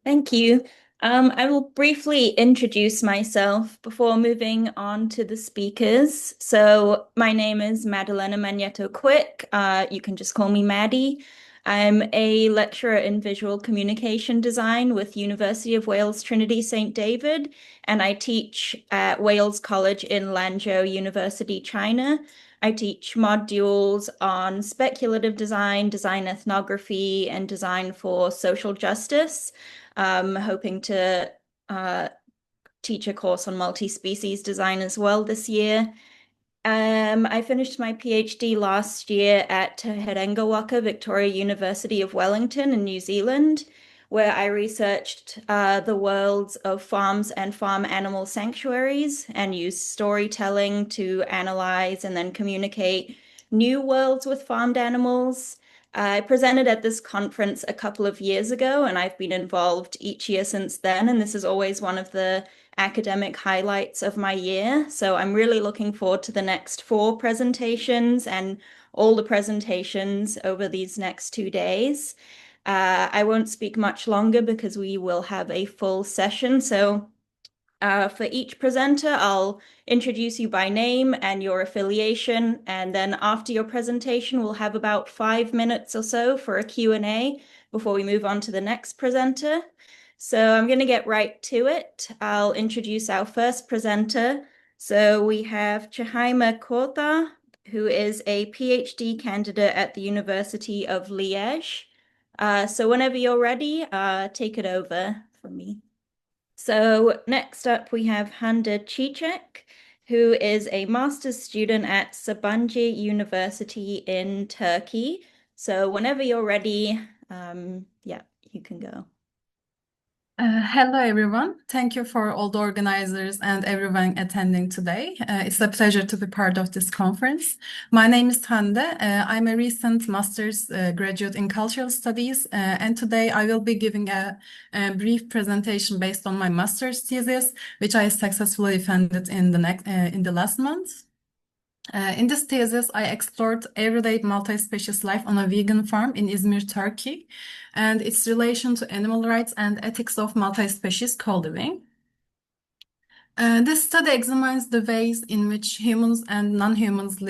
Thank you. I will briefly introduce myself before moving on to the speakers. So, my name is Madalena Magneto Quick. You can just call me Maddie. I'm a lecturer in visual communication design with University of Wales Trinity St. David, and I teach at Wales College in Lanzhou University, China. I teach modules on speculative design, design ethnography, and design for social justice. Hoping to uh, teach a course on multi-species design as well this year. I finished my PhD last year at Te Victoria University of Wellington in New Zealand, where I researched the worlds of farms and farm animal sanctuaries and used storytelling to analyze and then communicate new worlds with farmed animals. I presented at this conference a couple of years ago, and I've been involved each year since then. And this is always one of the academic highlights of my year. So I'm really looking forward to the next four presentations and all the presentations over these next 2 days. I won't speak much longer because we will have a full session. So for each presenter, I'll introduce you by name and your affiliation, and then after your presentation, we'll have about 5 minutes or so for a Q&A before we move on to the next presenter. So I'm going to get right to it. I'll introduce our first presenter. So we have Chehaima Kawthar, who is a PhD candidate at the University of Liège. So whenever you're ready, take it over from me. So next up we have Hande Cicek, who is a master's student at Sabancı University in Turkey. So whenever you're ready, yeah, you can go. Hello, everyone. Thank you for all the organizers and everyone attending today. It's a pleasure to be part of this conference. My name is Hande. I'm a recent master's graduate in cultural studies, and today I will be giving a brief presentation based on my master's thesis, which I successfully defended in the last month. In this thesis, I explored everyday multi-species life on a vegan farm in Izmir, Turkey, and its relation to animal rights and ethics of multi-species co-living. This study examines the ways in which humans and non-humans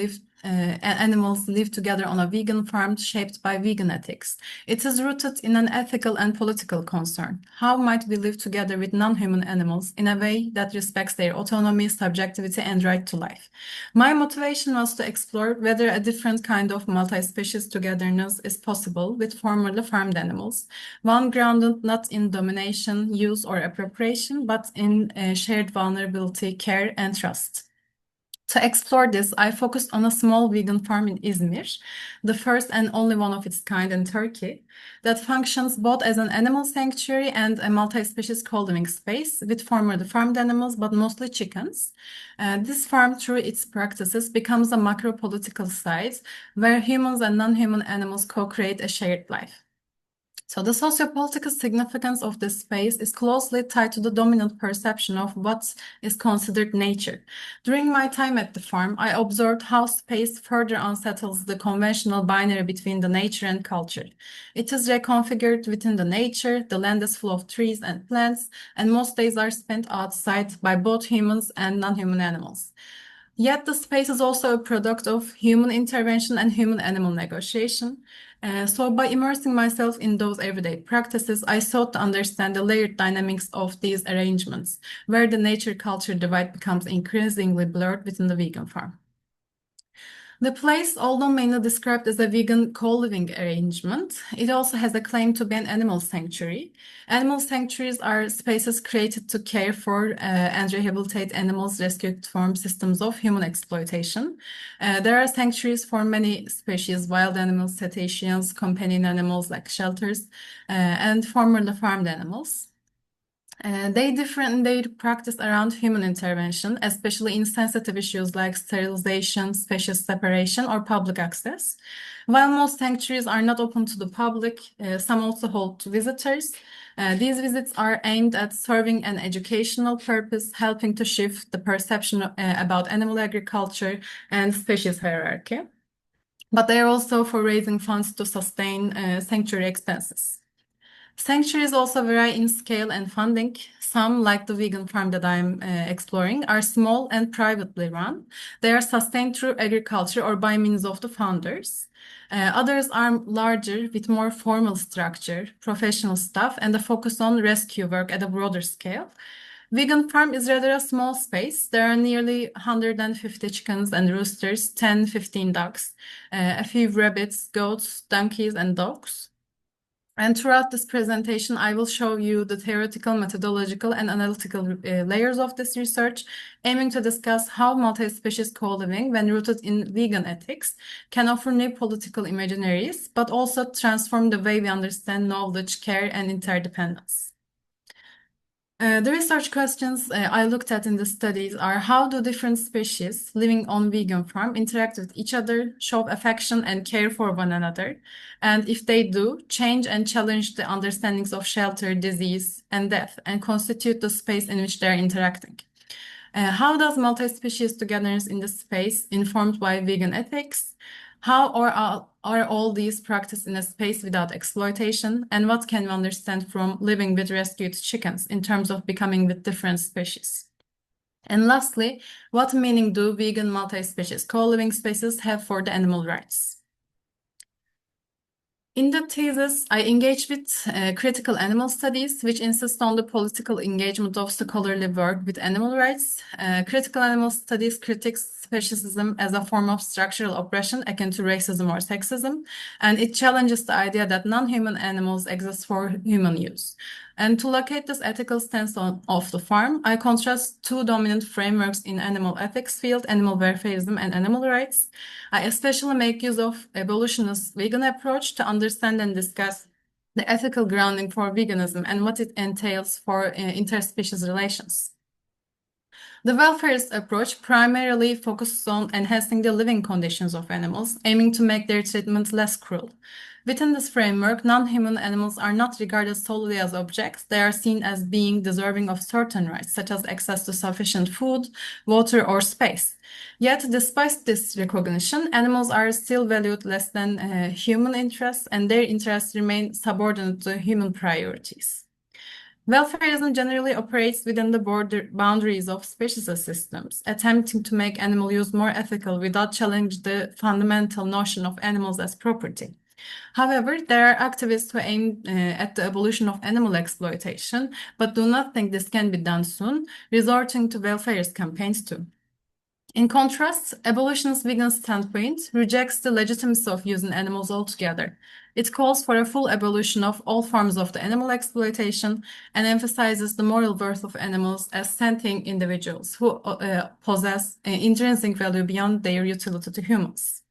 animals live together on a vegan farm shaped by vegan ethics. It is rooted in an ethical and political concern. How might we live together with non-human animals in a way that respects their autonomy, subjectivity, and right to life? My motivation was to explore whether a different kind of multi-species togetherness is possible with formerly farmed animals, one grounded not in domination, use, or appropriation, but in shared vulnerability, care, and trust. To explore this, I focused on a small vegan farm in Izmir, the first and only one of its kind in Turkey, that functions both as an animal sanctuary and a multi-species co-living space with formerly farmed animals, but mostly chickens. This farm, through its practices, becomes a macro-political site where humans and non-human animals co-create a shared life. So the sociopolitical significance of this space is closely tied to the dominant perception of what is considered nature. During my time at the farm, I observed how space further unsettles the conventional binary between the nature and culture. It is reconfigured within the nature, the land is full of trees and plants, and most days are spent outside by both humans and non-human animals. Yet the space is also a product of human intervention and human-animal negotiation. So by immersing myself in those everyday practices, I sought to understand the layered dynamics of these arrangements, where the nature-culture divide becomes increasingly blurred within the vegan farm. The place, although mainly described as a vegan co-living arrangement, it also has a claim to be an animal sanctuary. Animal sanctuaries are spaces created to care for and rehabilitate animals rescued from systems of human exploitation. There are sanctuaries for many species, wild animals, cetaceans, companion animals like shelters, and formerly farmed animals. They differ in their practice around human intervention, especially in sensitive issues like sterilization, species separation, or public access. While most sanctuaries are not open to the public, some also hold to visitors. These visits are aimed at serving an educational purpose, helping to shift the perception about animal agriculture and species hierarchy. But they are also for raising funds to sustain sanctuary expenses. Sanctuaries also vary in scale and funding. Some, like the vegan farm that I'm exploring, are small and privately run. They are sustained through agriculture or by means of the founders. Others are larger with more formal structure, professional staff, and a focus on rescue work at a broader scale. Vegan farm is rather a small space. There are nearly 150 chickens and roosters, 10, 15 ducks, a few rabbits, goats, donkeys, and dogs. And throughout this presentation, I will show you the theoretical, methodological, and analytical layers of this research, aiming to discuss how multi-species co-living, when rooted in vegan ethics, can offer new political imaginaries, but also transform the way we understand knowledge, care, and interdependence. The research questions I looked at in the studies are: how do different species living on vegan farm interact with each other, show affection and care for one another? And if they do, change and challenge the understandings of shelter, disease, and death, and constitute the space in which they're interacting? How does multi-species togetherness in the space informed by vegan ethics? How are all these practiced in a space without exploitation? And what can we understand from living with rescued chickens in terms of becoming with different species? And lastly, what meaning do vegan multi-species co-living spaces have for the animal rights? In the thesis, I engaged with critical animal studies, which insist on the political engagement of scholarly work with animal rights. Critical animal studies critiques speciesism as a form of structural oppression akin to racism or sexism, and it challenges the idea that non-human animals exist for human use. And to locate this ethical stance of the farm, I contrast two dominant frameworks in animal ethics field: animal welfareism and animal rights. I especially make use of evolutionist vegan approach to understand and discuss the ethical grounding for veganism and what it entails for interspecies relations. The welfarist approach primarily focuses on enhancing the living conditions of animals, aiming to make their treatment less cruel. Within this framework, non-human animals are not regarded solely as objects. They are seen as being deserving of certain rights, such as access to sufficient food, water, or space. Yet, despite this recognition, animals are still valued less than human interests, and their interests remain subordinate to human priorities. Welfareism generally operates within the boundaries of speciesist systems, attempting to make animal use more ethical without challenging the fundamental notion of animals as property. However, there are activists who aim at the abolition of animal exploitation, but do not think this can be done soon, resorting to welfarist campaigns too. In contrast, abolitionist vegan standpoint rejects the legitimacy of using animals altogether. It calls for a full abolition of all forms of the animal exploitation and emphasizes the moral worth of animals as sentient individuals who possess intrinsic value beyond their utility to humans.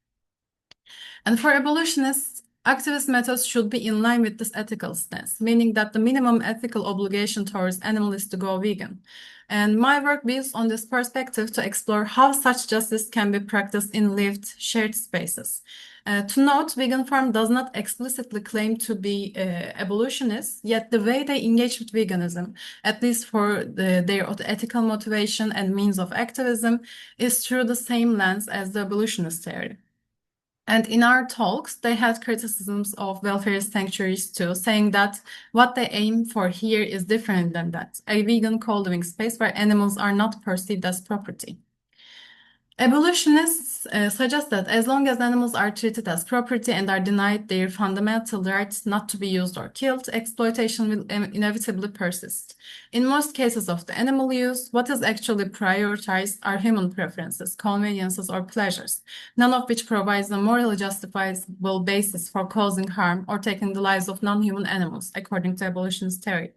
And for abolitionists, activist methods should be in line with this ethical stance, meaning that the minimum ethical obligation towards animals is to go vegan. And my work builds on this perspective to explore how such justice can be practiced in lived, shared spaces. To note, Vegan Farm does not explicitly claim to be abolitionist, yet the way they engage with veganism, at least for their ethical motivation and means of activism, is through the same lens as the abolitionist theory. And in our talks, they had criticisms of welfare sanctuaries too, saying that what they aim for here is different than that, a vegan co-living space where animals are not perceived as property. Abolitionists suggest that as long as animals are treated as property and are denied their fundamental rights not to be used or killed, exploitation will inevitably persist. In most cases of the animal use, what is actually prioritized are human preferences, conveniences, or pleasures, none of which provides a morally justifiable basis for causing harm or taking the lives of non-human animals, according to abolitionist theory.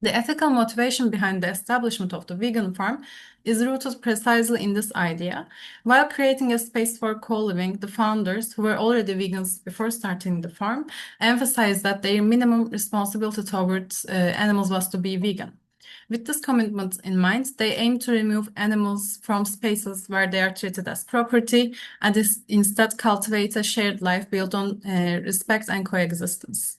The ethical motivation behind the establishment of the vegan farm is rooted precisely in this idea. While creating a space for co-living, the founders, who were already vegans before starting the farm, emphasized that their minimum responsibility towards animals was to be vegan. With this commitment in mind, they aim to remove animals from spaces where they are treated as property and instead cultivate a shared life built on respect and coexistence.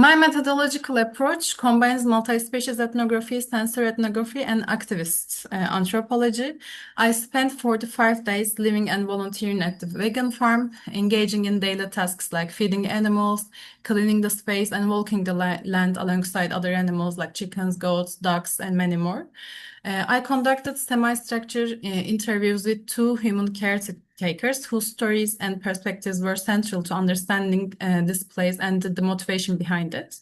My methodological approach combines multi-species ethnography, sensory ethnography, and activist anthropology. I spent 45 days living and volunteering at the vegan farm, engaging in daily tasks like feeding animals, cleaning the space, and walking the land alongside other animals like chickens, goats, ducks, and many more. I conducted semi-structured interviews with two human caretakers whose stories and perspectives were central to understanding this place and the motivation behind it.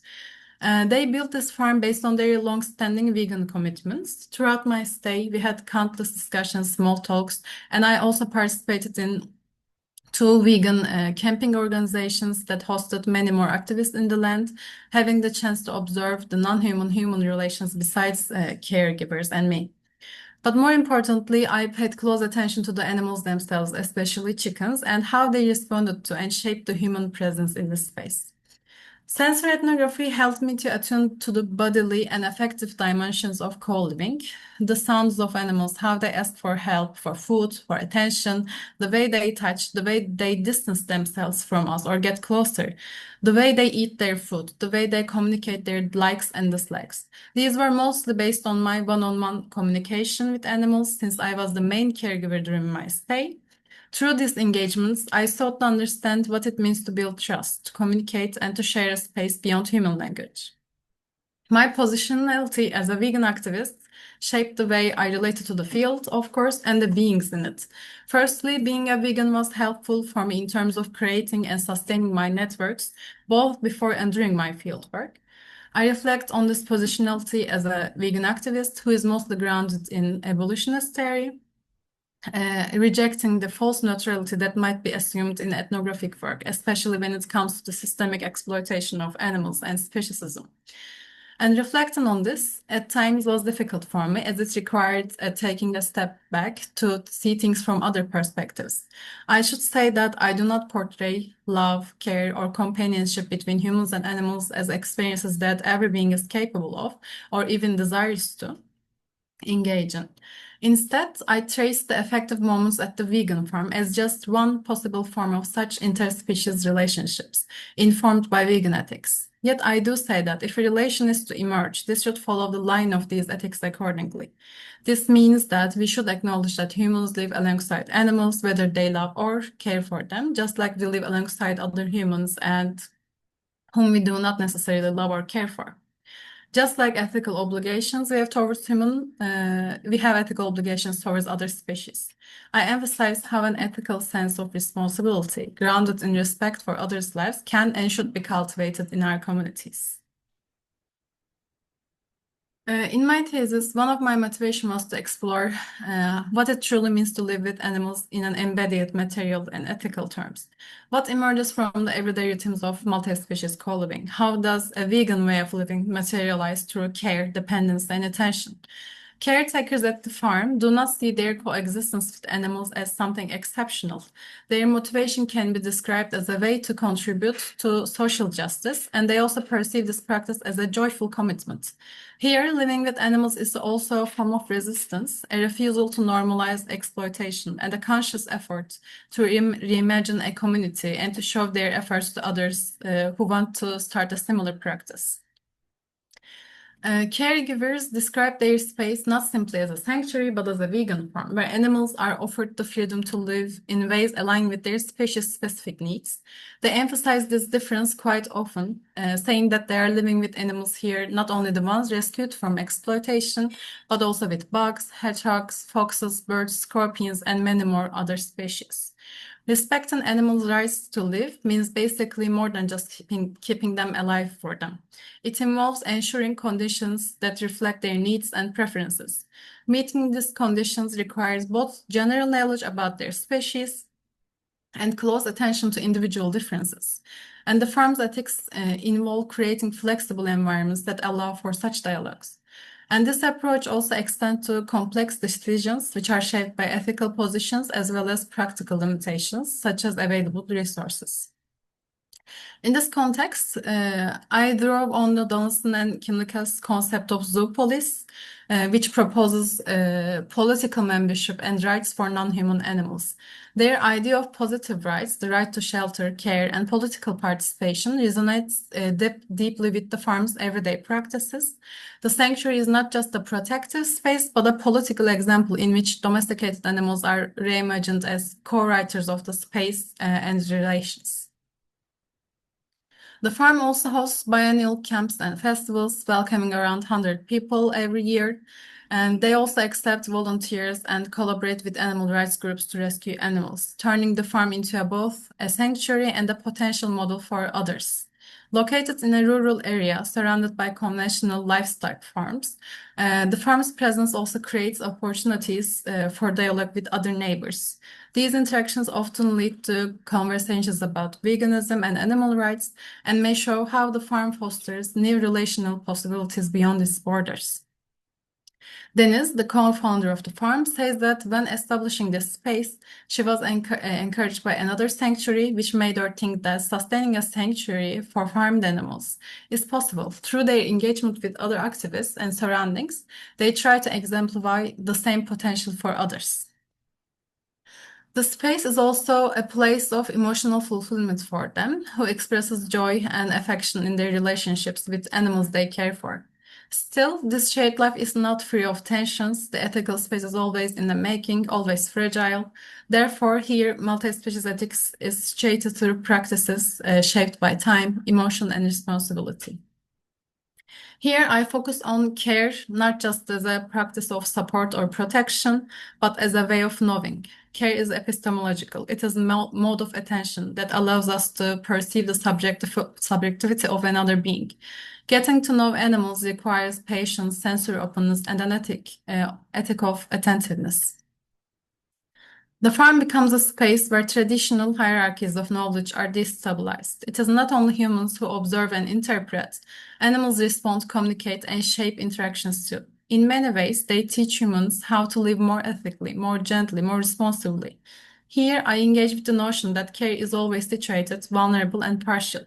They built this farm based on their long-standing vegan commitments. Throughout my stay, we had countless discussions, small talks, and I also participated in two vegan camping organizations that hosted many more activists in the land, having the chance to observe the non-human human relations besides caregivers and me. But more importantly, I paid close attention to the animals themselves, especially chickens, and how they responded to and shaped the human presence in this space. Sensory ethnography helped me to attune to the bodily and affective dimensions of co-living, the sounds of animals, how they ask for help, for food, for attention, the way they touch, the way they distance themselves from us or get closer, the way they eat their food, the way they communicate their likes and dislikes. These were mostly based on my one-on-one communication with animals since I was the main caregiver during my stay. Through these engagements, I sought to understand what it means to build trust, to communicate, and to share a space beyond human language. My positionality as a vegan activist shaped the way I related to the field, of course, and the beings in it. Firstly, being a vegan was helpful for me in terms of creating and sustaining my networks, both before and during my fieldwork. I reflect on this positionality as a vegan activist who is mostly grounded in evolutionist theory, rejecting the false neutrality that might be assumed in ethnographic work, especially when it comes to the systemic exploitation of animals and speciesism. And reflecting on this at times was difficult for me as it required taking a step back to see things from other perspectives. I should say that I do not portray love, care, or companionship between humans and animals as experiences that every being is capable of or even desires to engage in. Instead, I trace the effective moments at the vegan farm as just one possible form of such interspecies relationships, informed by vegan ethics. Yet I do say that if a relation is to emerge, this should follow the line of these ethics accordingly. This means that we should acknowledge that humans live alongside animals, whether they love or care for them, just like we live alongside other humans and whom we do not necessarily love or care for. Just like ethical obligations we have towards human, we have ethical obligations towards other species. I emphasize how an ethical sense of responsibility, grounded in respect for others' lives, can and should be cultivated in our communities. In my thesis, one of my motivations was to explore what it truly means to live with animals in an embodied material and ethical terms. What emerges from the everyday routines of multi-species co-living? How does a vegan way of living materialize through care, dependence, and attention? Caretakers at the farm do not see their coexistence with animals as something exceptional. Their motivation can be described as a way to contribute to social justice, and they also perceive this practice as a joyful commitment. Here, living with animals is also a form of resistance, a refusal to normalize exploitation, and a conscious effort to reimagine a community and to show their efforts to others who want to start a similar practice. Caregivers describe their space not simply as a sanctuary, but as a vegan farm, where animals are offered the freedom to live in ways aligned with their species-specific needs. They emphasize this difference quite often, saying that they are living with animals here, not only the ones rescued from exploitation, but also with bugs, hedgehogs, foxes, birds, scorpions, and many more other species. Respecting animals' rights to live means basically more than just keeping them alive for them. It involves ensuring conditions that reflect their needs and preferences. Meeting these conditions requires both general knowledge about their species and close attention to individual differences. And the farm's ethics involve creating flexible environments that allow for such dialogues. And this approach also extends to complex decisions, which are shaped by ethical positions as well as practical limitations, such as available resources. In this context, I draw on the Donaldson and Kimlicka's concept of zoopolis, which proposes political membership and rights for non-human animals. Their idea of positive rights, the right to shelter, care, and political participation, resonates deeply with the farm's everyday practices. The sanctuary is not just a protective space, but a political example in which domesticated animals are reimagined as co-writers of the space and relations. The farm also hosts biennial camps and festivals, welcoming around 100 people every year. And they also accept volunteers and collaborate with animal rights groups to rescue animals, turning the farm into both a sanctuary and a potential model for others. Located in a rural area surrounded by conventional livestock farms, the farm's presence also creates opportunities for dialogue with other neighbors. These interactions often lead to conversations about veganism and animal rights and may show how the farm fosters new relational possibilities beyond its borders. Denise, the co-founder of the farm, says that when establishing this space, she was encouraged by another sanctuary, which made her think that sustaining a sanctuary for farmed animals is possible. Through their engagement with other activists and surroundings, they try to exemplify the same potential for others. The space is also a place of emotional fulfillment for them, who expresses joy and affection in their relationships with animals they care for. Still, this shared life is not free of tensions. The ethical space is always in the making, always fragile. Therefore, here, multi-species ethics is shaped through practices shaped by time, emotion, and responsibility. Here, I focus on care not just as a practice of support or protection, but as a way of knowing. Care is epistemological. It is a mode of attention that allows us to perceive the subjectivity of another being. Getting to know animals requires patience, sensory openness, and an ethic of attentiveness. The farm becomes a space where traditional hierarchies of knowledge are destabilized. It is not only humans who observe and interpret. Animals respond, communicate, and shape interactions too. In many ways, they teach humans how to live more ethically, more gently, more responsibly. Here, I engage with the notion that care is always situated, vulnerable, and partial,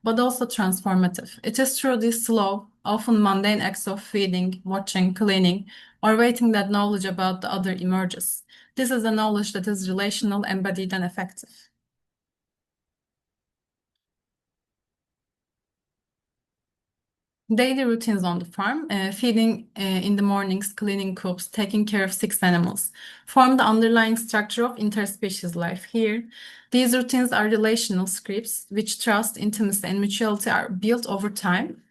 but also transformative. It is through these slow, often mundane acts of feeding, watching, cleaning, or waiting that knowledge about the other emerges. This is a knowledge that is relational, embodied, and effective. Daily routines on the farm, feeding in the mornings, cleaning coops, taking care of 6 animals, form the underlying structure of interspecies life here. These routines are relational scripts, which trust, intimacy, and mutuality are built over time.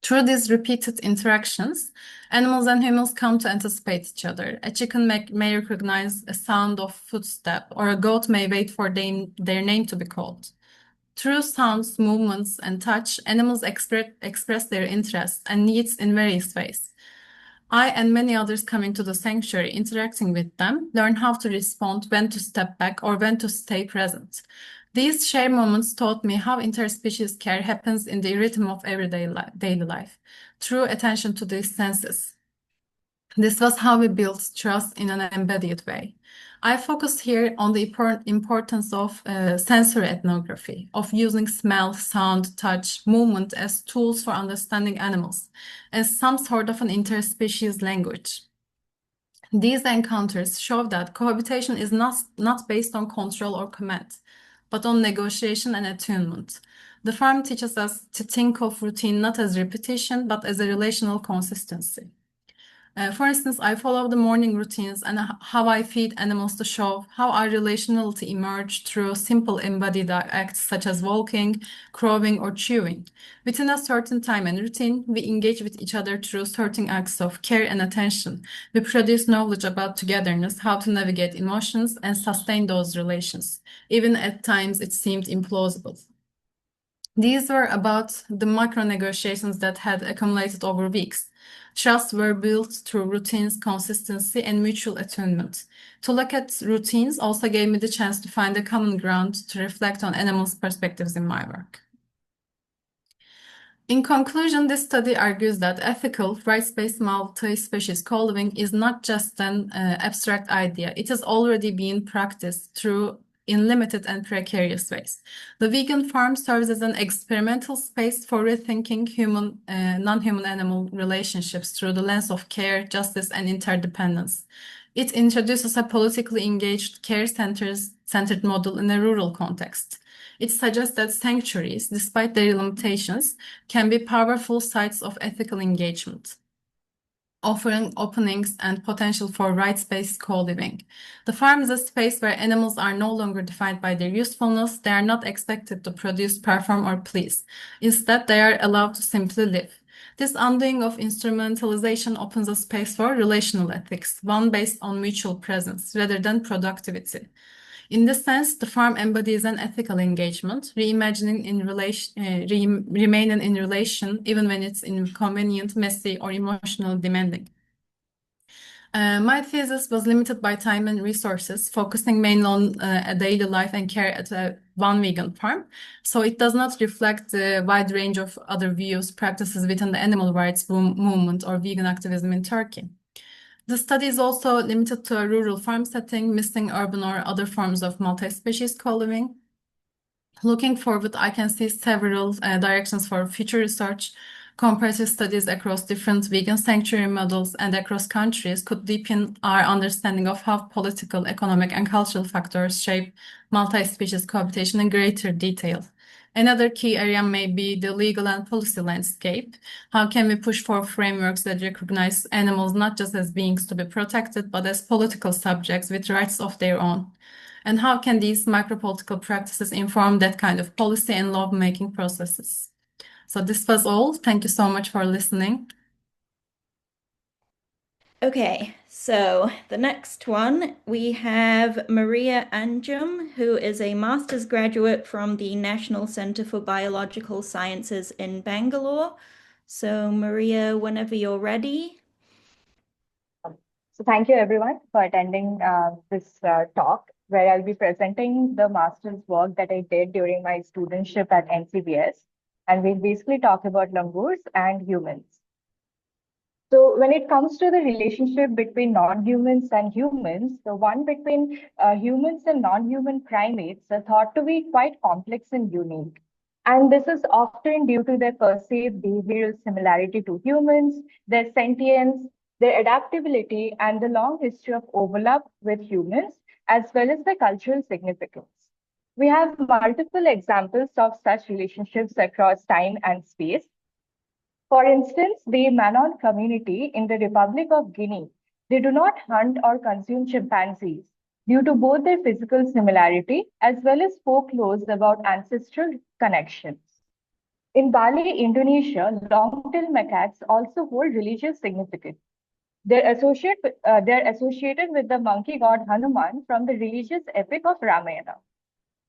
Through these repeated interactions, animals and humans come to anticipate each other. A chicken may recognize a sound of footstep, or a goat may wait for their name to be called. Through sounds, movements, and touch, animals express their interests and needs in various ways. I and many others coming to the sanctuary, interacting with them, learn how to respond, when to step back, or when to stay present. These shared moments taught me how interspecies care happens in the rhythm of daily life, through attention to these senses. This was how we built trust in an embedded way. I focus here on the importance of sensory ethnography, of using smell, sound, touch, movement as tools for understanding animals, as some sort of an interspecies language. These encounters show that cohabitation is not based on control or command, but on negotiation and attunement. The farm teaches us to think of routine not as repetition, but as a relational consistency. For instance, I follow the morning routines and how I feed animals to show how our relationality emerged through simple embodied acts such as walking, crowing, or chewing. Within a certain time and routine, we engage with each other through certain acts of care and attention. We produce knowledge about togetherness, how to navigate emotions, and sustain those relations. Even at times it seemed implausible. These were about the macro negotiations that had accumulated over weeks. Trusts were built through routines, consistency, and mutual attunement. To look at routines also gave me the chance to find a common ground to reflect on animals' perspectives in my work. In conclusion, this study argues that ethical, rights-based multi-species co-living is not just an abstract idea. It is already being practiced through in limited and precarious ways. The vegan farm serves as an experimental space for rethinking non-human animal relationships through the lens of care, justice, and interdependence. It introduces a politically engaged care-centered model in a rural context. It suggests that sanctuaries, despite their limitations, can be powerful sites of ethical engagement, offering openings and potential for rights-based co-living. The farm is a space where animals are no longer defined by their usefulness. They are not expected to produce, perform, or please. Instead, they are allowed to simply live. This undoing of instrumentalization opens a space for relational ethics, one based on mutual presence rather than productivity. In this sense, the farm embodies an ethical engagement, remaining in relation even when it's inconvenient, messy, or emotionally demanding. My thesis was limited by time and resources, focusing mainly on a daily life and care at one vegan farm. So it does not reflect the wide range of other views, practices within the animal rights movement or vegan activism in Turkey. The study is also limited to a rural farm setting, missing urban or other forms of multi-species co-living. Looking forward, I can see several directions for future research. Comparative studies across different vegan sanctuary models and across countries could deepen our understanding of how political, economic, and cultural factors shape multi-species cohabitation in greater detail. Another key area may be the legal and policy landscape. How can we push for frameworks that recognize animals not just as beings to be protected, but as political subjects with rights of their own? And how can these micropolitical practices inform that kind of policy and lawmaking processes? So this was all. Thank you so much for listening. Okay, so the next one we have Maria Anjum, who is a master's graduate from the National Center for Biological Sciences in Bangalore. So, Maria, whenever you're ready. So thank you everyone for attending this talk where I'll be presenting the master's work that I did during my studentship at NCBS. And we'll basically talk about langurs and humans. So when it comes to the relationship between non-humans and humans, the one between humans and non-human primates are thought to be quite complex and unique. And this is often due to their perceived behavioral similarity to humans, their sentience, their adaptability, and the long history of overlap with humans, as well as the cultural significance. We have multiple examples of such relationships across time and space. For instance, the Manon community in the Republic of Guinea, they do not hunt or consume chimpanzees due to both their physical similarity as well as folklore about ancestral connections. In Bali, Indonesia, long-tailed macaques also hold religious significance. They're associated with the monkey god Hanuman from the religious epic of Ramayana.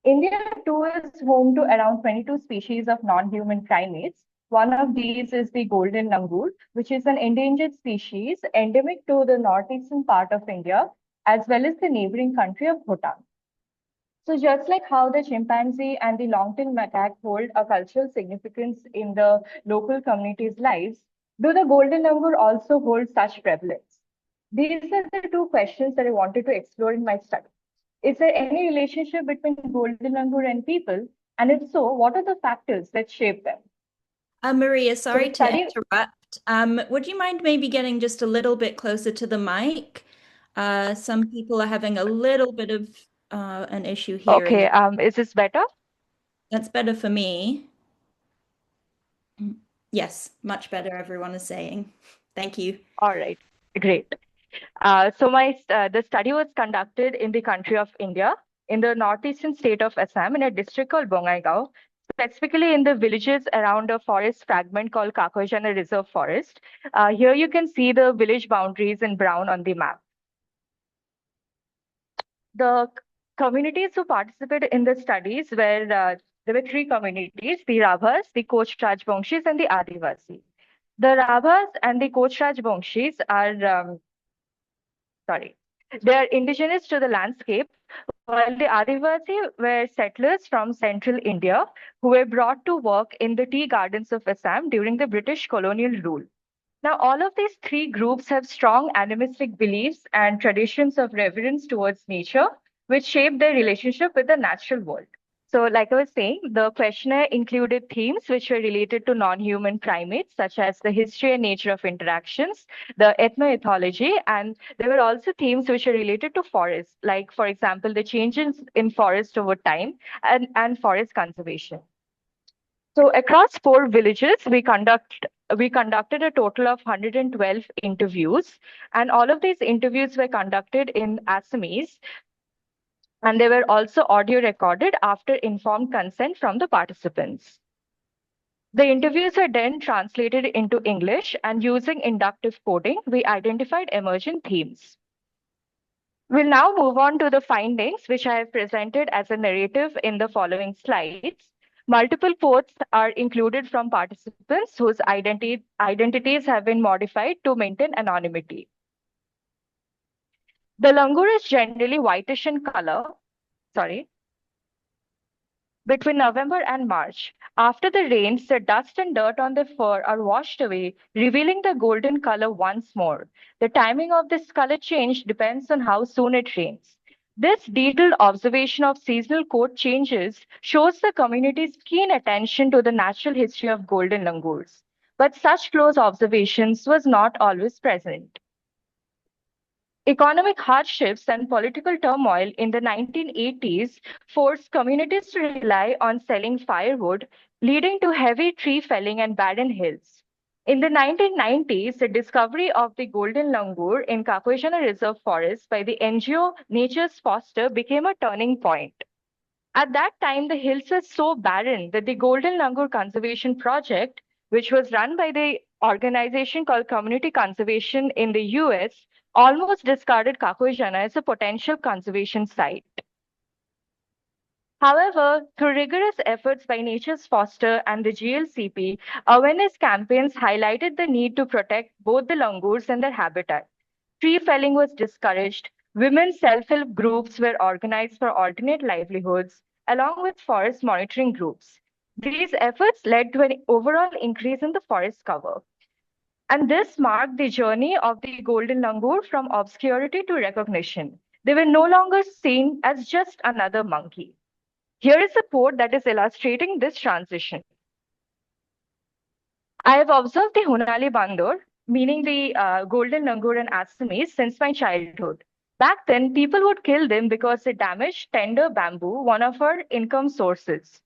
India too is home to around 22 species of non-human primates. One of these is the golden langur, which is an endangered species endemic to the northeastern part of India, as well as the neighboring country of Bhutan. So just like how the chimpanzee and the long-tailed macaque hold a cultural significance in the local communities' lives, do the golden langur also hold such prevalence? These are the two questions that I wanted to explore in my study. Is there any relationship between golden langur and people? And if so, what are the factors that shape them? Maria, sorry to Study, interrupt. Would you mind maybe getting just a little bit closer to the mic? Some people are having a little bit of an issue hearing okay, you. is this better? That's better for me. Yes, much better, everyone is saying. Thank you. All right, great. The study was conducted in the country of India, in the northeastern state of Assam, in a district called Bongaigaon, specifically in the villages around a forest fragment called Kakojana Reserve Forest. Here you can see the village boundaries in brown on the map. The communities who participated in the studies were there were three communities: the Rabhas, the Koch Rajbangshis, and the Adivasi. The Rabhas and the Koch Rajbangshis are they are indigenous to the landscape, while the Adivasi were settlers from central India who were brought to work in the tea gardens of Assam during the British colonial rule. Now, all of these three groups have strong animistic beliefs and traditions of reverence towards nature, which shaped their relationship with the natural world. So, like I was saying, the questionnaire included themes which were related to non-human primates, such as the history and nature of interactions, the ethnoethology, and there were also themes which were related to forests, like, for example, the changes in forest over time and forest conservation. So across four villages, we conducted a total of 112 interviews, and all of these interviews were conducted in Assamese, and they were also audio recorded after informed consent from the participants. The interviews were then translated into English, and using inductive coding, we identified emergent themes. We'll now move on to the findings, which I have presented as a narrative in the following slides. Multiple quotes are included from participants whose identities have been modified to maintain anonymity. The langur is generally whitish in color, between November and March. After the rains, the dust and dirt on the fur are washed away, revealing the golden color once more. The timing of this color change depends on how soon it rains. This detailed observation of seasonal coat changes shows the community's keen attention to the natural history of golden langurs. But such close observations was not always present. Economic hardships and political turmoil in the 1980s forced communities to rely on selling firewood, leading to heavy tree felling and barren hills. In the 1990s, the discovery of the golden langur in Kakwejana Reserve Forest by the NGO Nature's Foster became a turning point. At that time, the hills were so barren that the Golden Langur Conservation Project, which was run by the organization called Community Conservation in the US, almost discarded Kakoijana as a potential conservation site. However, through rigorous efforts by Nature's Foster and the GLCP, awareness campaigns highlighted the need to protect both the langurs and their habitat. Tree felling was discouraged. Women's self-help groups were organized for alternate livelihoods, along with forest monitoring groups. These efforts led to an overall increase in the forest cover. And this marked the journey of the golden langur from obscurity to recognition. They were no longer seen as just another monkey. Here is a quote that is illustrating this transition. I have observed the Hunali Bandor, meaning the golden langur and Assamese, since my childhood. Back then, people would kill them because they damaged tender bamboo, one of our income sources.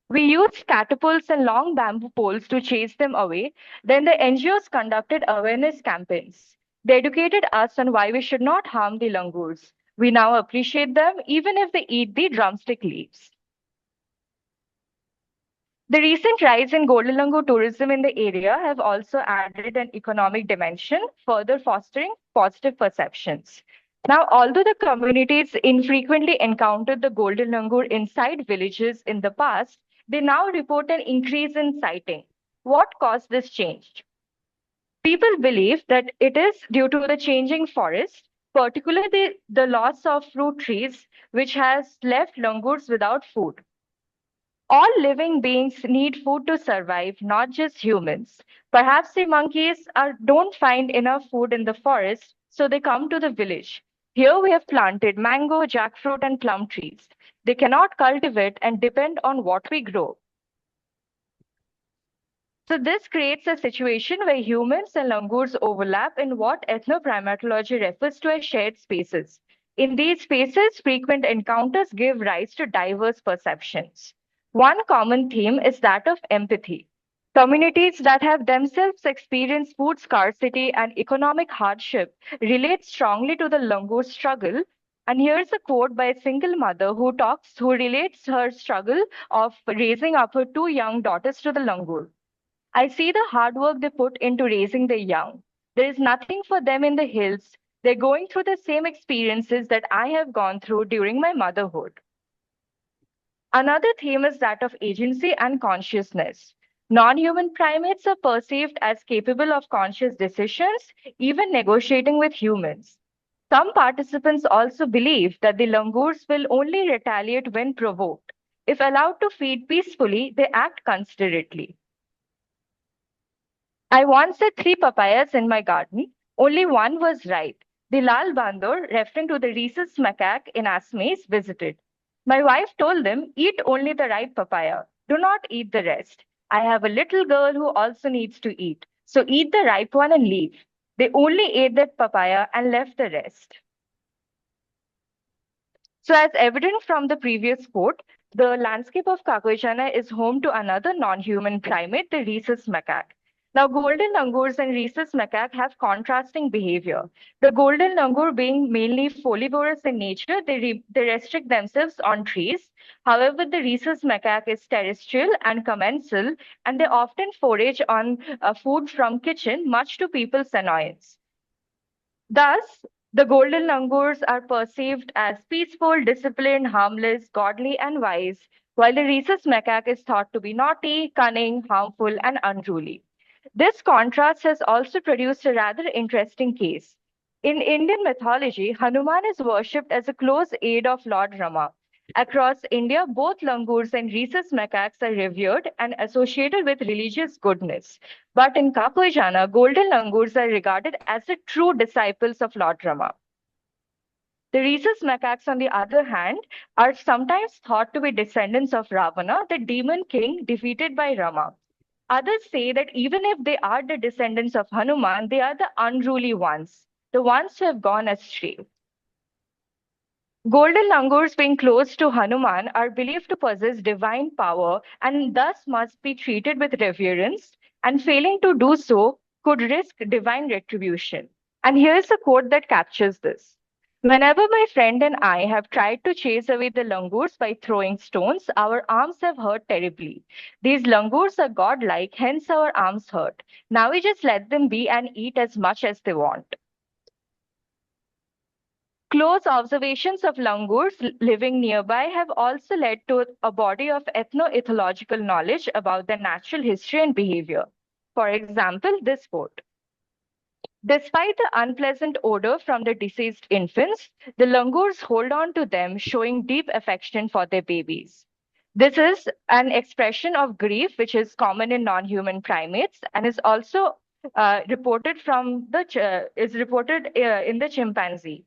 We used catapults and long bamboo poles to chase them away. Then the NGOs conducted awareness campaigns. They educated us on why we should not harm the langurs. We now appreciate them even if they eat the drumstick leaves. The recent rise in golden langur tourism in the area have also added an economic dimension, further fostering positive perceptions. Now, although the communities infrequently encountered the golden langur inside villages in the past, they now report an increase in sighting. What caused this change? People believe that it is due to the changing forest, particularly the loss of fruit trees, which has left langurs without food. All living beings need food to survive, not just humans. Perhaps the monkeys don't find enough food in the forest, so they come to the village. Here we have planted mango, jackfruit, and plum trees. They cannot cultivate and depend on what we grow. So this creates a situation where humans and langurs overlap in what ethnoprimatology refers to as shared spaces. In these spaces, frequent encounters give rise to diverse perceptions. One common theme is that of empathy. Communities that have themselves experienced food scarcity and economic hardship relate strongly to the langur struggle. And here's a quote by a single mother who relates her struggle of raising up her two young daughters to the langur. I see the hard work they put into raising their young. There is nothing for them in the hills. They're going through the same experiences that I have gone through during my motherhood. Another theme is that of agency and consciousness. Non-human primates are perceived as capable of conscious decisions, even negotiating with humans. Some participants also believe that the langurs will only retaliate when provoked. If allowed to feed peacefully, they act considerately. I once had 3 papayas in my garden. Only one was ripe. The Lal Bandor, referring to the rhesus macaque in Assamese, visited. My wife told them, eat only the ripe papaya. Do not eat the rest. I have a little girl who also needs to eat. So eat the ripe one and leave. They only ate that papaya and left the rest. So, as evident from the previous quote, the landscape of Kakoijana is home to another non-human primate, the rhesus macaque. Now, golden langurs and rhesus macaque have contrasting behavior. The golden langur, being mainly folivorous in nature, they restrict themselves on trees. However, the rhesus macaque is terrestrial and commensal, and they often forage on food from kitchen, much to people's annoyance. Thus, the golden langurs are perceived as peaceful, disciplined, harmless, godly, and wise, while the rhesus macaque is thought to be naughty, cunning, harmful, and unruly. This contrast has also produced a rather interesting case. In Indian mythology, Hanuman is worshipped as a close aide of Lord Rama. Across India, both langurs and rhesus macaques are revered and associated with religious goodness. But in Kapoejana, golden langurs are regarded as the true disciples of Lord Rama. The rhesus macaques, on the other hand, are sometimes thought to be descendants of Ravana, the demon king defeated by Rama. Others say that even if they are the descendants of Hanuman, they are the unruly ones, the ones who have gone astray. Golden langurs, being close to Hanuman, are believed to possess divine power and thus must be treated with reverence, and failing to do so could risk divine retribution. And here's a quote that captures this. Whenever my friend and I have tried to chase away the langurs by throwing stones, our arms have hurt terribly. These langurs are godlike, hence our arms hurt. Now we just let them be and eat as much as they want. Close observations of langurs living nearby have also led to a body of ethno-ethological knowledge about their natural history and behavior. For example, this quote. Despite the unpleasant odor from the deceased infants, the langurs hold on to them, showing deep affection for their babies. This is an expression of grief which is common in non-human primates and is also reported in the chimpanzee.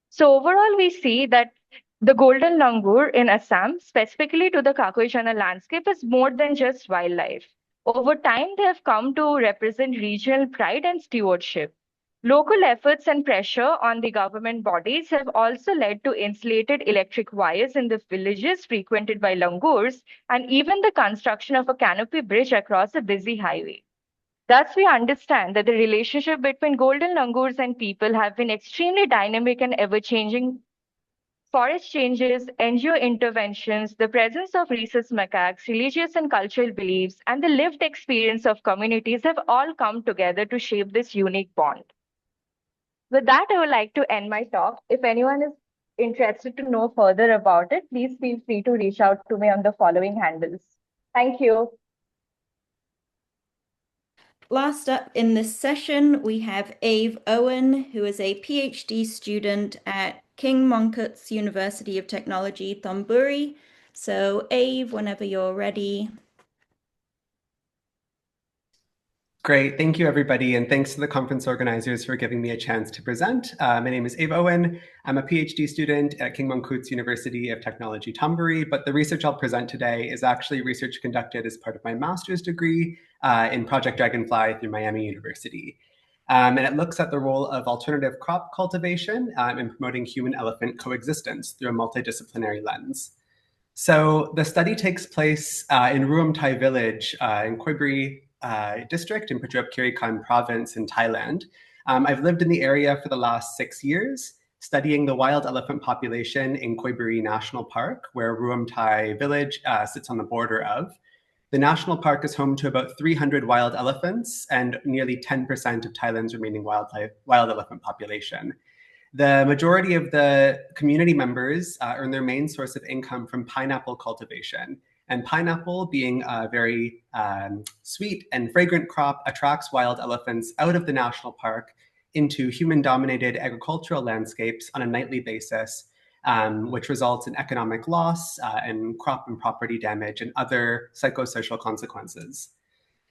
So overall, we see that the golden langur in Assam, specifically to the Kakoijana landscape, is more than just wildlife. Over time, they have come to represent regional pride and stewardship. Local efforts and pressure on the government bodies have also led to insulated electric wires in the villages frequented by langurs, and even the construction of a canopy bridge across a busy highway. Thus, we understand that the relationship between golden langurs and people have been extremely dynamic and ever-changing. Forest changes, NGO interventions, the presence of rhesus macaques, religious and cultural beliefs, and the lived experience of communities have all come together to shape this unique bond. With that, I would like to end my talk. If anyone is interested to know further about it, please feel free to reach out to me on the following handles. Thank you. Last up in this session, we have Ave Owen, who is a PhD student at King Mongkut's University of Technology, Thonburi. So Ave, whenever you're ready. Great, thank you everybody, and thanks to the conference organizers for giving me a chance to present. My name is Ave Owen. I'm a PhD student at King Mongkut's University of Technology, Thonburi, but the research I'll present today is actually research conducted as part of my master's degree in Project Dragonfly through Miami University. And it looks at the role of alternative crop cultivation in promoting human-elephant coexistence through a multidisciplinary lens. So the study takes place in Ruam Thai village in Khoiburi district in Prachuap Khiri Khan province in Thailand. I've lived in the area for the last 6 years, studying the wild elephant population in Khoiburi National Park, where Ruam Thai village sits on the border of. The national park is home to about 300 wild elephants and nearly 10% of Thailand's remaining wild elephant population. The majority of the community members earn their main source of income from pineapple cultivation. And pineapple, being a very sweet and fragrant crop, attracts wild elephants out of the national park into human-dominated agricultural landscapes on a nightly basis, which results in economic loss and crop and property damage and other psychosocial consequences.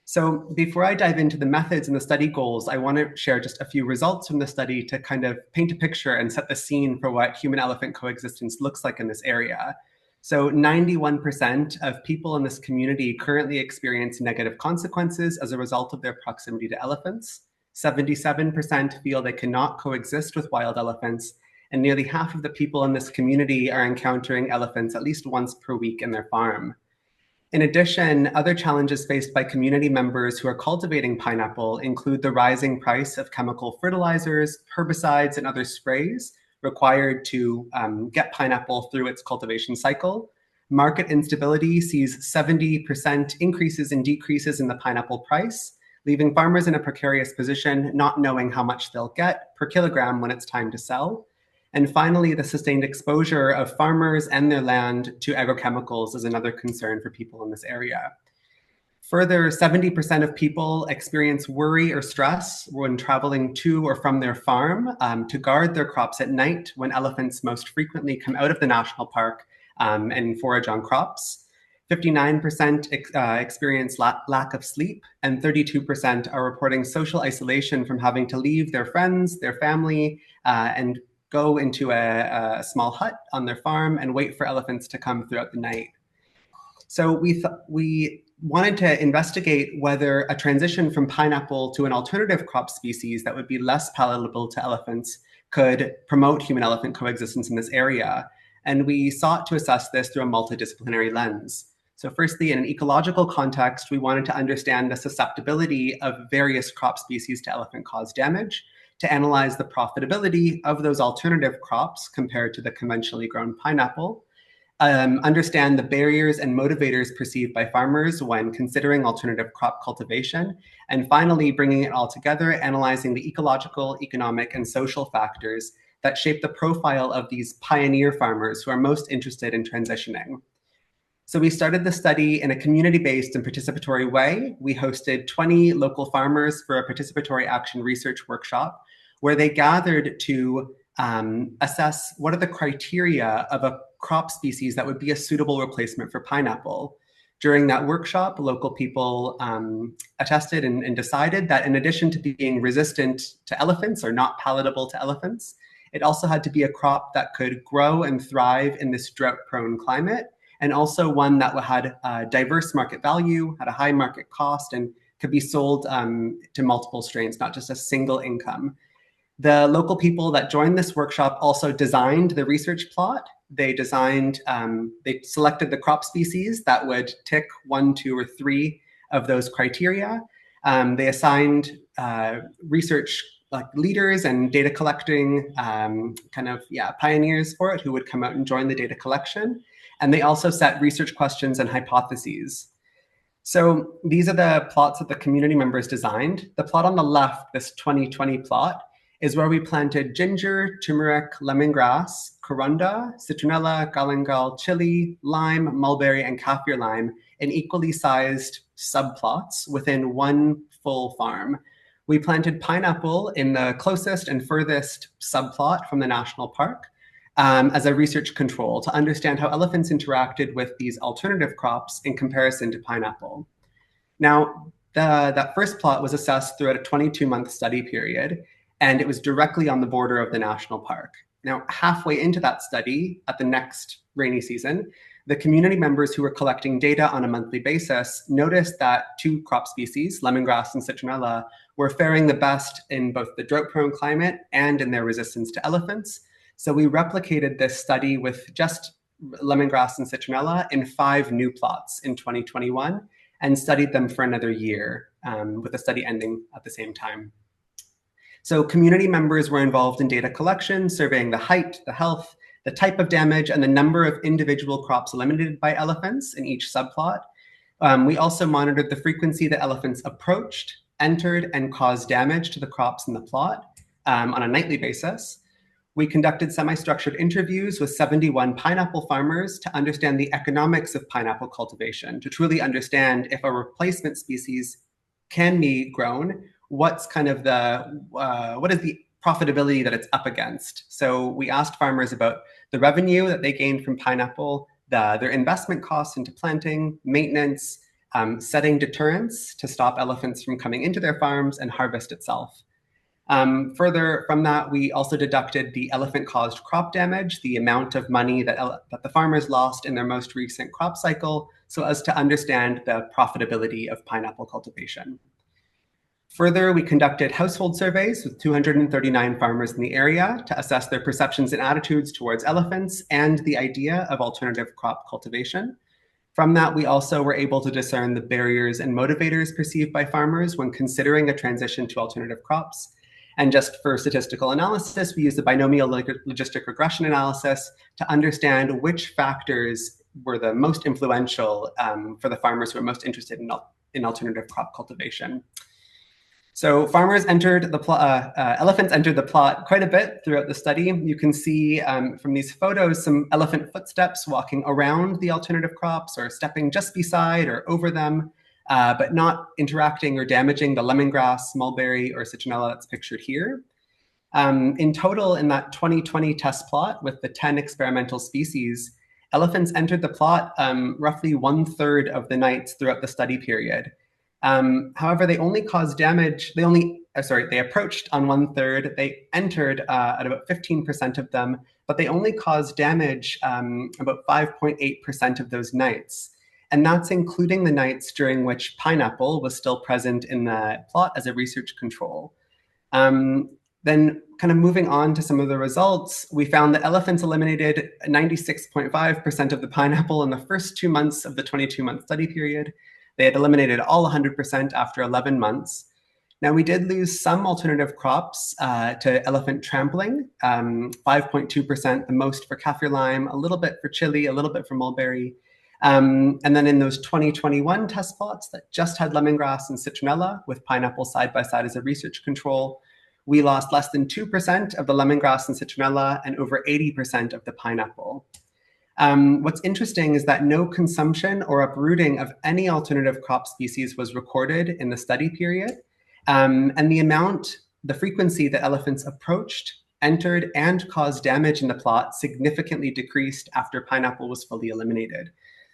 So before I dive into the methods and the study goals, I want to share just a few results from the study to kind of paint a picture and set the scene for what human-elephant coexistence looks like in this area. So 91% of people in this community currently experience negative consequences as a result of their proximity to elephants. 77% feel they cannot coexist with wild elephants, and nearly half of the people in this community are encountering elephants at least once per week in their farm. In addition, other challenges faced by community members who are cultivating pineapple include the rising price of chemical fertilizers, herbicides, and other sprays required to get pineapple through its cultivation cycle. Market instability sees 70% increases and decreases in the pineapple price, leaving farmers in a precarious position, not knowing how much they'll get per kilogram when it's time to sell. And finally, the sustained exposure of farmers and their land to agrochemicals is another concern for people in this area. Further, 70% of people experience worry or stress when traveling to or from their farm to guard their crops at night when elephants most frequently come out of the national park and forage on crops. 59% experience lack of sleep, and 32% are reporting social isolation from having to leave their friends, their family, and go into a small hut on their farm and wait for elephants to come throughout the night. So we wanted to investigate whether a transition from pineapple to an alternative crop species that would be less palatable to elephants could promote human-elephant coexistence in this area. And we sought to assess this through a multidisciplinary lens. So firstly, in an ecological context, we wanted to understand the susceptibility of various crop species to elephant-caused damage, to analyze the profitability of those alternative crops compared to the conventionally grown pineapple, understand the barriers and motivators perceived by farmers when considering alternative crop cultivation, and finally, bringing it all together, analyzing the ecological, economic, and social factors that shape the profile of these pioneer farmers who are most interested in transitioning. So we started the study in a community-based and participatory way. We hosted 20 local farmers for a participatory action research workshop where they gathered to assess what are the criteria of a crop species that would be a suitable replacement for pineapple. During that workshop, local people attested and decided that in addition to being resistant to elephants or not palatable to elephants, it also had to be a crop that could grow and thrive in this drought-prone climate, and also one that had diverse market value, had a high market cost, and could be sold to multiple strains, not just a single income. The local people that joined this workshop also designed the research plot. They selected the crop species that would tick 1, 2, or 3 of those criteria. They assigned research leaders and data collecting pioneers for it who would come out and join the data collection. And they also set research questions and hypotheses. So these are the plots that the community members designed. The plot on the left, this 2020 plot, is where we planted ginger, turmeric, lemongrass, corunda, citronella, galangal, chili, lime, mulberry, and kaffir lime in equally sized subplots within one full farm. We planted pineapple in the closest and furthest subplot from the national park as a research control to understand how elephants interacted with these alternative crops in comparison to pineapple. Now, that first plot was assessed throughout a 22-month study period, and it was directly on the border of the national park. Now, halfway into that study, at the next rainy season, the community members who were collecting data on a monthly basis noticed that 2 crop species, lemongrass and citronella, were faring the best in both the drought-prone climate and in their resistance to elephants. So we replicated this study with just lemongrass and citronella in 5 new plots in 2021 and studied them for another year, with the study ending at the same time. So community members were involved in data collection, surveying the height, the health, the type of damage, and the number of individual crops eliminated by elephants in each subplot. We also monitored the frequency that elephants approached, entered, and caused damage to the crops in the plot on a nightly basis. We conducted semi-structured interviews with 71 pineapple farmers to understand the economics of pineapple cultivation, to truly understand if a replacement species can be grown, what is the profitability that it's up against. So we asked farmers about the revenue that they gained from pineapple, their investment costs into planting, maintenance, setting deterrents to stop elephants from coming into their farms and harvest itself. Further from that, we also deducted the elephant-caused crop damage, the amount of money that the farmers lost in their most recent crop cycle, so as to understand the profitability of pineapple cultivation. Further, we conducted household surveys with 239 farmers in the area to assess their perceptions and attitudes towards elephants and the idea of alternative crop cultivation. From that, we also were able to discern the barriers and motivators perceived by farmers when considering a transition to alternative crops. And just for statistical analysis, we used the binomial logistic regression analysis to understand which factors were the most influential for the farmers who are most interested in alternative crop cultivation. So farmers entered the plot, elephants entered the plot quite a bit throughout the study. You can see from these photos some elephant footsteps walking around the alternative crops or stepping just beside or over them, but not interacting or damaging the lemongrass, mulberry, or citronella that's pictured here. In total, in that 2020 test plot with the 10 experimental species, elephants entered the plot roughly 1/3 of the nights throughout the study period. However, they only caused damage, they approached on 1/3, they entered at about 15% of them, but they only caused damage about 5.8% of those nights. And that's including the nights during which pineapple was still present in the plot as a research control. Then kind of moving on to some of the results, we found that elephants eliminated 96.5% of the pineapple in the first 2 months of the 22-month study period. They had eliminated all 100% after 11 months. Now, we did lose some alternative crops to elephant trampling, 5.2%, the most for kaffir lime, a little bit for chili, a little bit for mulberry. And then in those 2021 test plots that just had lemongrass and citronella with pineapple side by side as a research control, we lost less than 2% of the lemongrass and citronella and over 80% of the pineapple. What's interesting is that no consumption or uprooting of any alternative crop species was recorded in the study period. And the frequency that elephants approached, entered, and caused damage in the plot significantly decreased after pineapple was fully eliminated.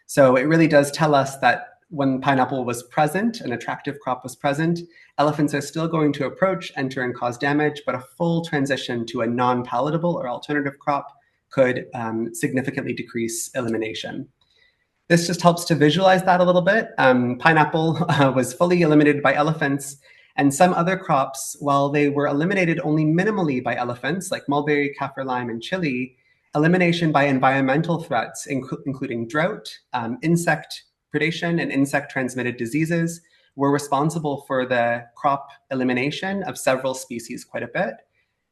So it really does tell us that when pineapple was present, an attractive crop was present, elephants are still going to approach, enter, and cause damage, but a full transition to a non-palatable or alternative crop could significantly decrease elimination. This just helps to visualize that a little bit. Pineapple was fully eliminated by elephants, and some other crops, while they were eliminated only minimally by elephants, like mulberry, kaffir lime, and chili, elimination by environmental threats, including drought, insect predation, and insect-transmitted diseases, were responsible for the crop elimination of several species quite a bit.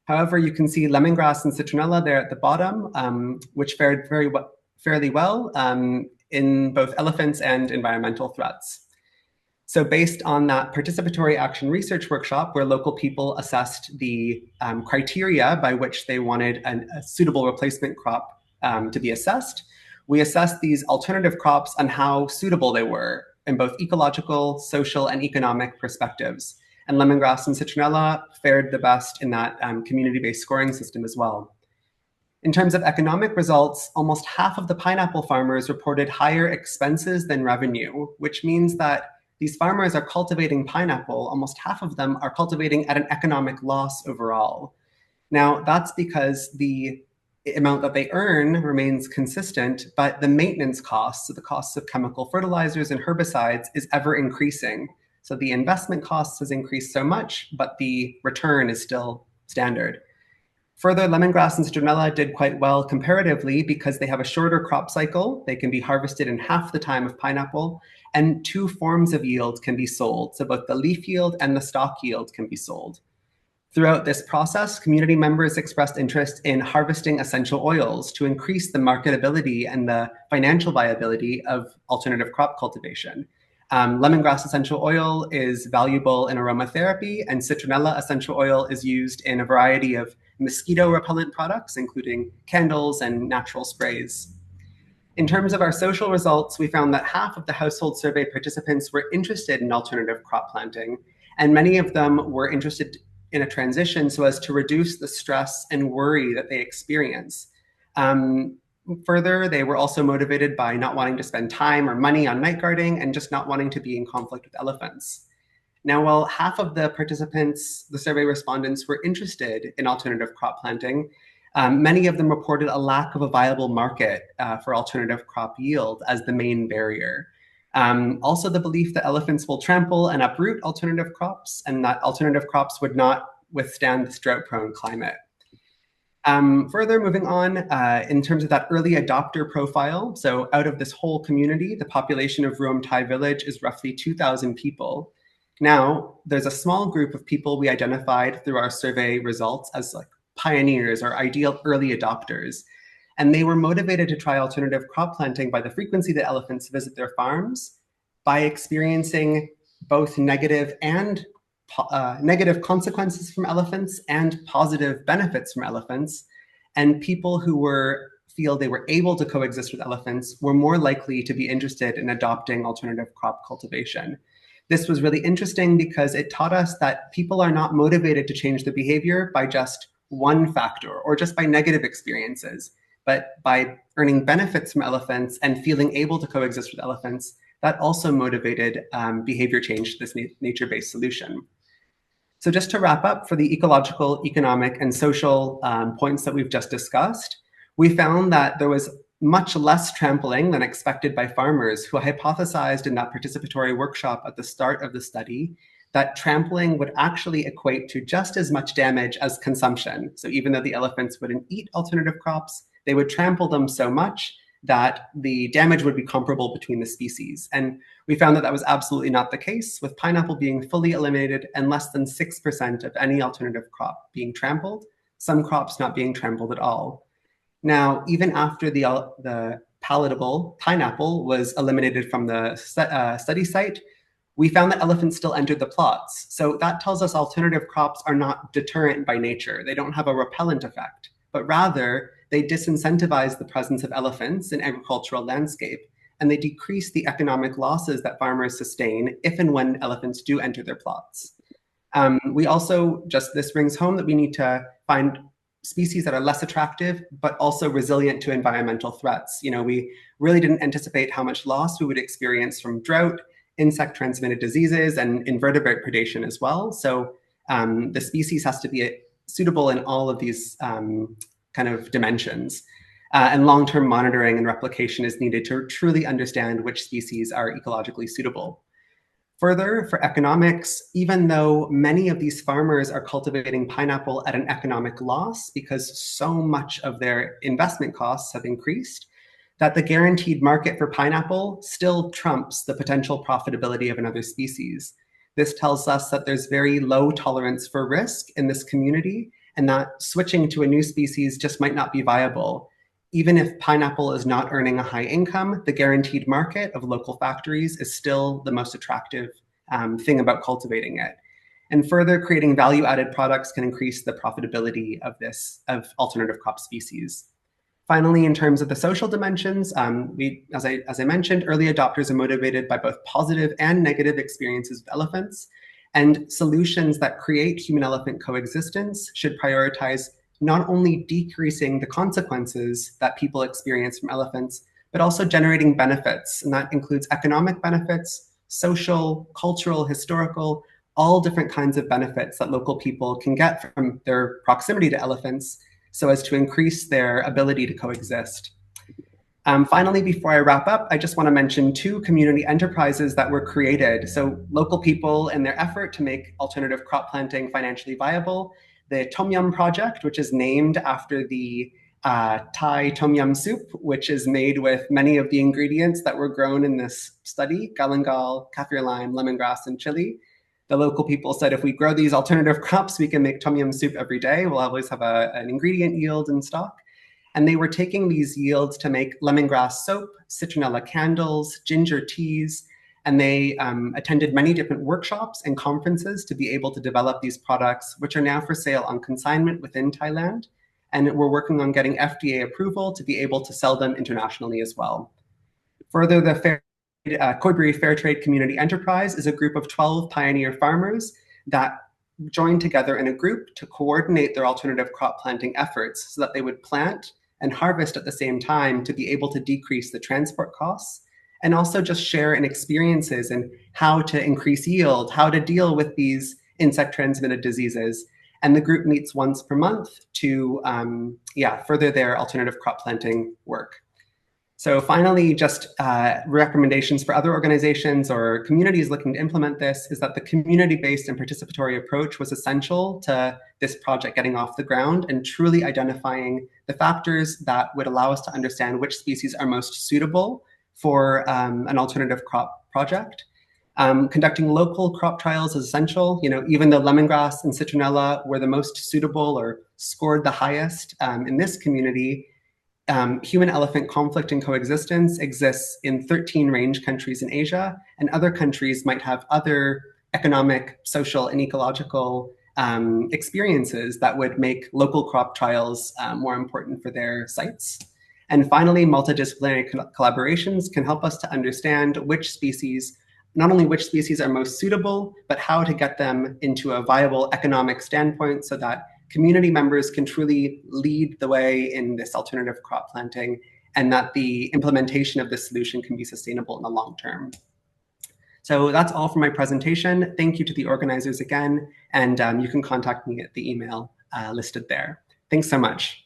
However, you can see lemongrass and citronella there at the bottom, which fared fairly well in both elephants and environmental threats. So based on that participatory action research workshop where local people assessed the criteria by which they wanted a suitable replacement crop to be assessed, we assessed these alternative crops on how suitable they were in both ecological, social, and economic perspectives. And lemongrass and citronella fared the best in that community-based scoring system as well. In terms of economic results, almost half of the pineapple farmers reported higher expenses than revenue, which means that these farmers are cultivating pineapple, almost half of them are cultivating at an economic loss overall. Now, that's because the amount that they earn remains consistent, but the maintenance costs, so the costs of chemical fertilizers and herbicides, is ever increasing. So the investment costs has increased so much, but the return is still standard. Further, lemongrass and citronella did quite well comparatively because they have a shorter crop cycle. They can be harvested in half the time of pineapple, and 2 forms of yield can be sold. So both the leaf yield and the stalk yield can be sold. Throughout this process, community members expressed interest in harvesting essential oils to increase the marketability and the financial viability of alternative crop cultivation. Lemongrass essential oil is valuable in aromatherapy, and citronella essential oil is used in a variety of mosquito repellent products, including candles and natural sprays. In terms of our social results, we found that half of the household survey participants were interested in alternative crop planting, and many of them were interested in a transition so as to reduce the stress and worry that they experience. Further, they were also motivated by not wanting to spend time or money on night guarding and just not wanting to be in conflict with elephants. Now, while half of the participants, the survey respondents, were interested in alternative crop planting, many of them reported a lack of a viable market for alternative crop yield as the main barrier. Also, the belief that elephants will trample and uproot alternative crops and that alternative crops would not withstand this drought-prone climate. Further, moving on, in terms of that early adopter profile, so out of this whole community, the population of Ruam Thai village is roughly 2,000 people. Now, there's a small group of people we identified through our survey results as like pioneers or ideal early adopters. And they were motivated to try alternative crop planting by the frequency that elephants visit their farms, by experiencing both negative consequences from elephants and positive benefits from elephants. And people who feel they were able to coexist with elephants were more likely to be interested in adopting alternative crop cultivation. This was really interesting because it taught us that people are not motivated to change their behavior by just one factor or just by negative experiences, but by earning benefits from elephants and feeling able to coexist with elephants. That also motivated behavior change to this nature-based solution. So just to wrap up, for the ecological, economic, and social points that we've just discussed, we found that there was much less trampling than expected by farmers who hypothesized in that participatory workshop at the start of the study that trampling would actually equate to just as much damage as consumption. So even though the elephants wouldn't eat alternative crops, they would trample them so much that the damage would be comparable between the species. And we found that that was absolutely not the case, with pineapple being fully eliminated and less than 6% of any alternative crop being trampled, some crops not being trampled at all. Now, even after the palatable pineapple was eliminated from the study site, we found that elephants still entered the plots. So that tells us alternative crops are not deterrent by nature. They don't have a repellent effect, but rather they disincentivize the presence of elephants in agricultural landscape, and they decrease the economic losses that farmers sustain if and when elephants do enter their plots. We also, this brings home that we need to find species that are less attractive, but also resilient to environmental threats. We really didn't anticipate how much loss we would experience from drought, insect-transmitted diseases, and invertebrate predation as well. So the species has to be suitable in all of these kind of dimensions. And long-term monitoring and replication is needed to truly understand which species are ecologically suitable. Further, for economics, even though many of these farmers are cultivating pineapple at an economic loss because so much of their investment costs have increased, that the guaranteed market for pineapple still trumps the potential profitability of another species. This tells us that there's very low tolerance for risk in this community, and that switching to a new species just might not be viable. Even if pineapple is not earning a high income, the guaranteed market of local factories is still the most attractive thing about cultivating it. And further, creating value-added products can increase the profitability of alternative crop species. Finally, in terms of the social dimensions, as I mentioned, early adopters are motivated by both positive and negative experiences with elephants, and solutions that create human-elephant coexistence should prioritize not only decreasing the consequences that people experience from elephants, but also generating benefits. And that includes economic benefits, social, cultural, historical, all different kinds of benefits that local people can get from their proximity to elephants so as to increase their ability to coexist. Finally, before I wrap up, I just want to mention two community enterprises that were created. So local people, in their effort to make alternative crop planting financially viable, the Tom Yum Project, which is named after the Thai Tom Yum soup, which is made with many of the ingredients that were grown in this study: galangal, kaffir lime, lemongrass, and chili. The local people said, if we grow these alternative crops, we can make Tom Yum soup every day. We'll always have an ingredient yield in stock. And they were taking these yields to make lemongrass soap, citronella candles, ginger teas, and they attended many different workshops and conferences to be able to develop these products, which are now for sale on consignment within Thailand. And we're working on getting FDA approval to be able to sell them internationally as well. Further, the Khoibury Fair Trade Community Enterprise is a group of 12 pioneer farmers that joined together in a group to coordinate their alternative crop planting efforts so that they would plant and harvest at the same time to be able to decrease the transport costs, and also just share in experiences and how to increase yield, how to deal with these insect-transmitted diseases. And the group meets once per month to further their alternative crop planting work. So finally, just recommendations for other organizations or communities looking to implement this is that the community-based and participatory approach was essential to this project getting off the ground and truly identifying the factors that would allow us to understand which species are most suitable for an alternative crop project. Conducting local crop trials is essential. Even though lemongrass and citronella were the most suitable or scored the highest in this community, human-elephant conflict and coexistence exists in 13 range countries in Asia, and other countries might have other economic, social, and ecological experiences that would make local crop trials more important for their sites. And finally, multidisciplinary collaborations can help us to understand which species, not only which species are most suitable, but how to get them into a viable economic standpoint so that community members can truly lead the way in this alternative crop planting, and that the implementation of this solution can be sustainable in the long term. So that's all for my presentation. Thank you to the organizers again, and you can contact me at the email listed there. Thanks so much.